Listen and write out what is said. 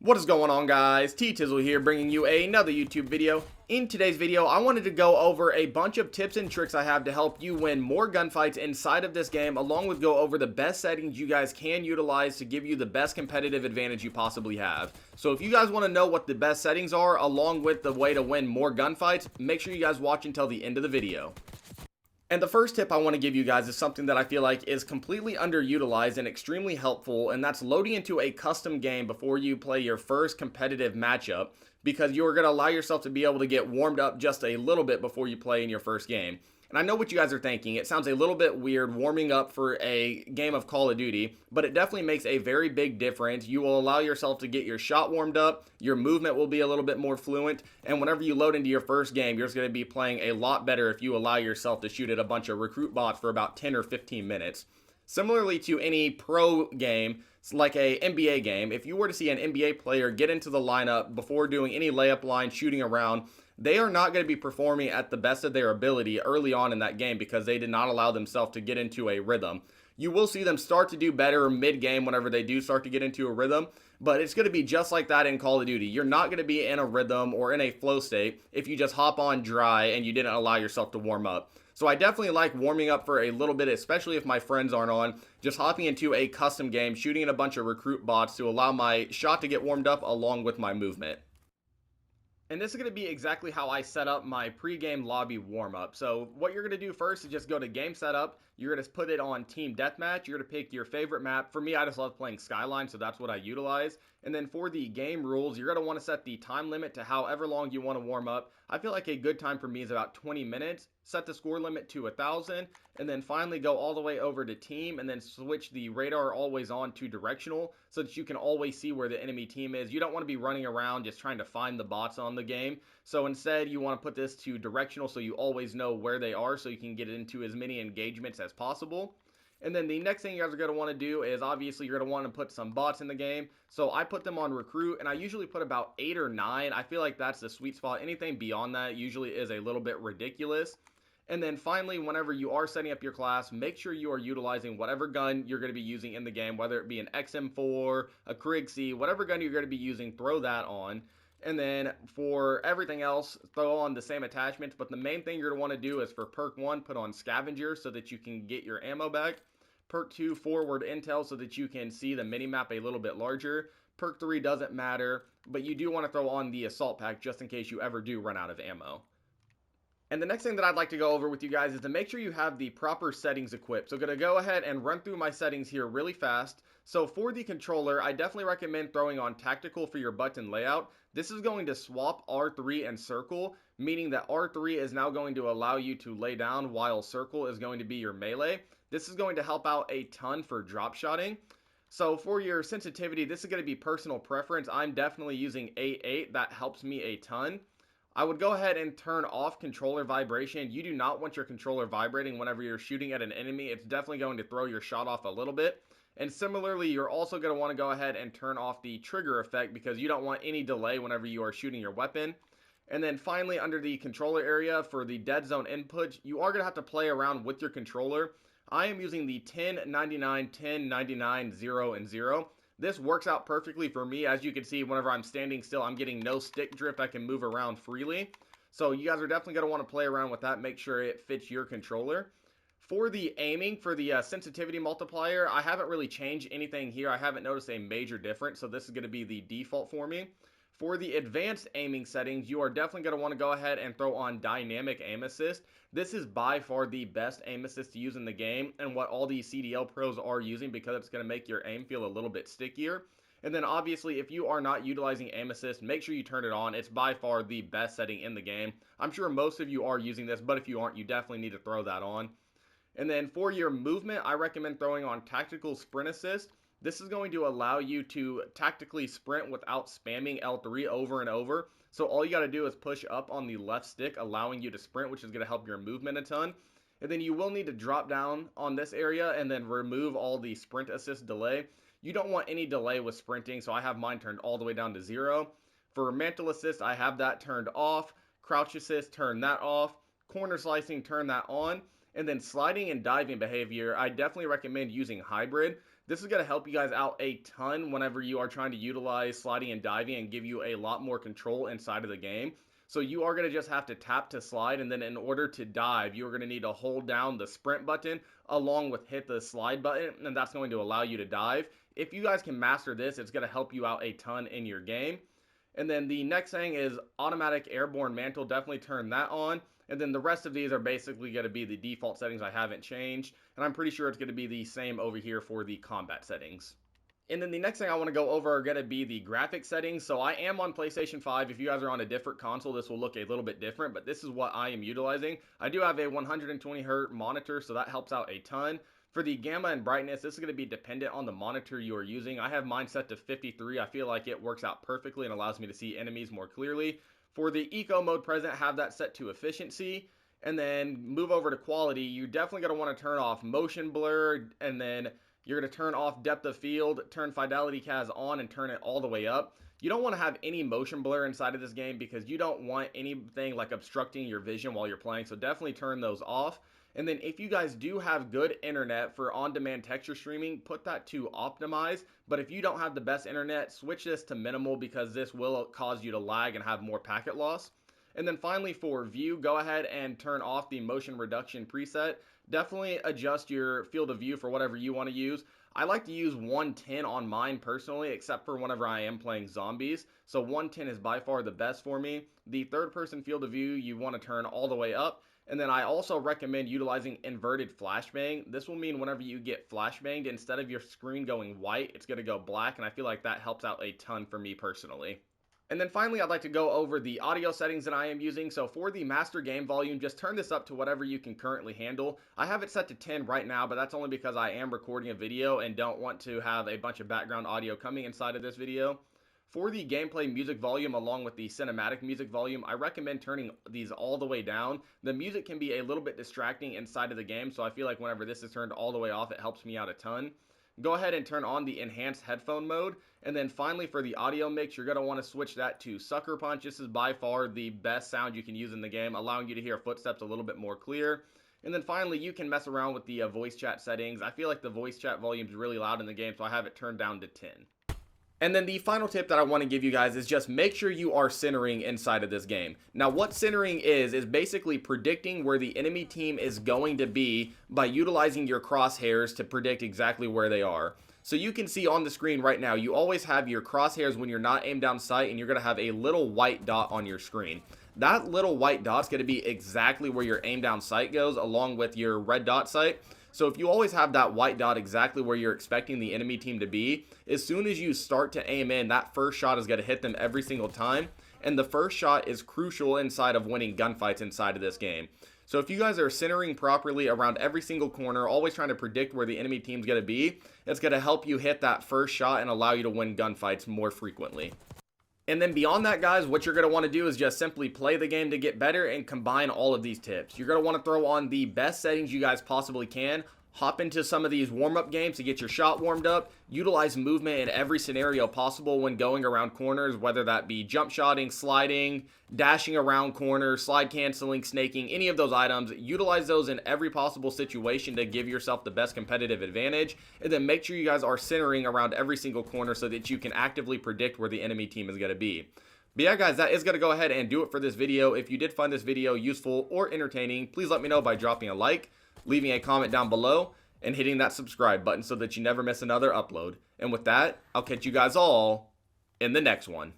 What is going on, guys? T-Tizzle here, bringing you another YouTube video. In today's video, I wanted to go over a bunch of tips and tricks I have to help you win more gunfights inside of this game, along with go over the best settings you guys can utilize to give you the best competitive advantage you possibly have. So if you guys want to know what the best settings are, along with the way to win more gunfights, make sure you guys watch until the end of the video. And the first tip I want to give you guys is something that I feel like is completely underutilized and extremely helpful, and that's loading into a custom game before you play your first competitive matchup, because you're going to allow yourself to be able to get warmed up just a little bit before you play in your first game. And I know what you guys are thinking. It sounds a little bit weird warming up for a game of Call of Duty, but it definitely makes a very big difference. You will allow yourself to get your shot warmed up, your movement will be a little bit more fluent, and whenever you load into your first game, you're going to be playing a lot better if you allow yourself to shoot at a bunch of recruit bots for about 10 or 15 minutes. Similarly to any pro game, like a NBA game, if you were to see an NBA player get into the lineup before doing any layup line, shooting around, they are not going to be performing at the best of their ability early on in that game because they did not allow themselves to get into a rhythm. You will see them start to do better mid-game whenever they do start to get into a rhythm, but it's going to be just like that in Call of Duty. You're not going to be in a rhythm or in a flow state if you just hop on dry and you didn't allow yourself to warm up. So I definitely like warming up for a little bit, especially if my friends aren't on, just hopping into a custom game, shooting in a bunch of recruit bots to allow my shot to get warmed up along with my movement. And this is going to be exactly how I set up my pre-game lobby warm-up. So what you're going to do first is just go to game setup. You're going to put it on team deathmatch. You're going to pick your favorite map. For me, I just love playing Skyline, so that's what I utilize. And then for the game rules, you're going to want to set the time limit to however long you want to warm up. I feel like a good time for me is about 20 minutes. Set the score limit to 1,000, and then finally go all the way over to team, and then switch the radar always on to directional so that you can always see where the enemy team is. You don't want to be running around just trying to find the bots on the game. So instead, you want to put this to directional so you always know where they are so you can get into as many engagements as possible. And then the next thing you guys are going to want to do is obviously you're going to want to put some bots in the game. So I put them on recruit, and I usually put about 8 or 9. I feel like that's the sweet spot. Anything beyond that usually is a little bit ridiculous. And then finally, whenever you are setting up your class, make sure you are utilizing whatever gun you're going to be using in the game, whether it be an XM4, a Kriegsee, whatever gun you're going to be using, throw that on. And then for everything else, throw on the same attachments. But the main thing you're going to want to do is for perk 1, put on scavenger so that you can get your ammo back. Perk 2, forward intel so that you can see the minimap a little bit larger. Perk 3 doesn't matter, but you do want to throw on the assault pack just in case you ever do run out of ammo. And the next thing that I'd like to go over with you guys is to make sure you have the proper settings equipped. So I'm going to go ahead and run through my settings here really fast. So for the controller, I definitely recommend throwing on tactical for your button layout. This is going to swap R3 and circle, meaning that R3 is now going to allow you to lay down while circle is going to be your melee. This is going to help out a ton for drop shotting. So for your sensitivity, this is going to be personal preference. I'm definitely using 8.8. That helps me a ton. I would go ahead and turn off controller vibration. You do not want your controller vibrating whenever you're shooting at an enemy. It's definitely going to throw your shot off a little bit. And similarly, you're also going to want to go ahead and turn off the trigger effect because you don't want any delay whenever you are shooting your weapon. And then finally, under the controller area for the dead zone input, you are going to have to play around with your controller. I am using the 10, 99, 10, 99, 0, and 0. This works out perfectly for me. As you can see, whenever I'm standing still, I'm getting no stick drift. I can move around freely. So you guys are definitely going to want to play around with that. Make sure it fits your controller. For the aiming, for the sensitivity multiplier, I haven't really changed anything here. I haven't noticed a major difference, so this is going to be the default for me. For the advanced aiming settings, you are definitely going to want to go ahead and throw on dynamic aim assist. This is by far the best aim assist to use in the game and what all these CDL pros are using because it's going to make your aim feel a little bit stickier. And then obviously if you are not utilizing aim assist, make sure you turn it on. It's by far the best setting in the game. I'm sure most of you are using this, but if you aren't, you definitely need to throw that on. And then for your movement, I recommend throwing on tactical sprint assist. This is going to allow you to tactically sprint without spamming L3 over and over. So all you got to do is push up on the left stick, allowing you to sprint, which is going to help your movement a ton. And then you will need to drop down on this area and then remove all the sprint assist delay. You don't want any delay with sprinting, so I have mine turned all the way down to 0. For mantle assist, I have that turned off. Crouch assist, turn that off. Corner slicing, turn that on. And then sliding and diving behavior, I definitely recommend using hybrid. This is going to help you guys out a ton whenever you are trying to utilize sliding and diving and give you a lot more control inside of the game. So you are going to just have to tap to slide, and then in order to dive, you're going to need to hold down the sprint button along with hit the slide button, and that's going to allow you to dive. If you guys can master this, it's going to help you out a ton in your game. And then the next thing is automatic airborne mantle. Definitely turn that on. And then the rest of these are basically going to be the default settings I haven't changed. And I'm pretty sure it's going to be the same over here for the combat settings. And then the next thing I want to go over are going to be the graphic settings. So I am on PlayStation 5. If you guys are on a different console, this will look a little bit different, but this is what I am utilizing. I do have a 120 Hz monitor, so that helps out a ton. For the gamma and brightness, this is going to be dependent on the monitor you are using. I have mine set to 53. I feel like it works out perfectly and allows me to see enemies more clearly. For the eco mode present, have that set to efficiency. And then move over to quality. You're definitely going to want to turn off motion blur, and then you're going to turn off depth of field, turn fidelity CAS on, and turn it all the way up. You don't want to have any motion blur inside of this game because you don't want anything like obstructing your vision while you're playing, so definitely turn those off. And then if you guys do have good internet for on-demand texture streaming, put that to optimize. But if you don't have the best internet, switch this to minimal because this will cause you to lag and have more packet loss. And then finally for view, go ahead and turn off the motion reduction preset. Definitely adjust your field of view for whatever you want to use. I like to use 110 on mine personally, except for whenever I am playing zombies. So 110 is by far the best for me. The third person field of view you want to turn all the way up. And then I also recommend utilizing inverted flashbang. This will mean whenever you get flashbanged, instead of your screen going white, it's going to go black. And I feel like that helps out a ton for me personally. And then finally, I'd like to go over the audio settings that I am using. So for the master game volume, just turn this up to whatever you can currently handle. I have it set to 10 right now, but that's only because I am recording a video and don't want to have a bunch of background audio coming inside of this video. For the gameplay music volume along with the cinematic music volume, I recommend turning these all the way down. The music can be a little bit distracting inside of the game, so I feel like whenever this is turned all the way off, it helps me out a ton. Go ahead and turn on the enhanced headphone mode. And then finally for the audio mix, you're going to want to switch that to Sucker Punch. This is by far the best sound you can use in the game, allowing you to hear footsteps a little bit more clear. And then finally, you can mess around with the voice chat settings. I feel like the voice chat volume is really loud in the game, so I have it turned down to 10. And then the final tip that I want to give you guys is just make sure you are centering inside of this game. Now what centering is basically predicting where the enemy team is going to be by utilizing your crosshairs to predict exactly where they are. So you can see on the screen right now, you always have your crosshairs when you're not aimed down sight, and you're going to have a little white dot on your screen. That little white dot is going to be exactly where your aim down sight goes, along with your red dot sight. So if you always have that white dot exactly where you're expecting the enemy team to be, as soon as you start to aim in, that first shot is going to hit them every single time. And the first shot is crucial inside of winning gunfights inside of this game. So if you guys are centering properly around every single corner, always trying to predict where the enemy team's going to be, it's going to help you hit that first shot and allow you to win gunfights more frequently. And then beyond that, guys, what you're going to want to do is just simply play the game to get better and combine all of these tips. You're going to want to throw on the best settings you guys possibly can. Hop into some of these warm-up games to get your shot warmed up. Utilize movement in every scenario possible when going around corners, whether that be jump shotting, sliding, dashing around corners, slide canceling, snaking, any of those items. Utilize those in every possible situation to give yourself the best competitive advantage. And then make sure you guys are centering around every single corner so that you can actively predict where the enemy team is going to be. But yeah, guys, that is going to go ahead and do it for this video. If you did find this video useful or entertaining, please let me know by dropping a like, leaving a comment down below, and hitting that subscribe button so that you never miss another upload. And with that, I'll catch you guys all in the next one.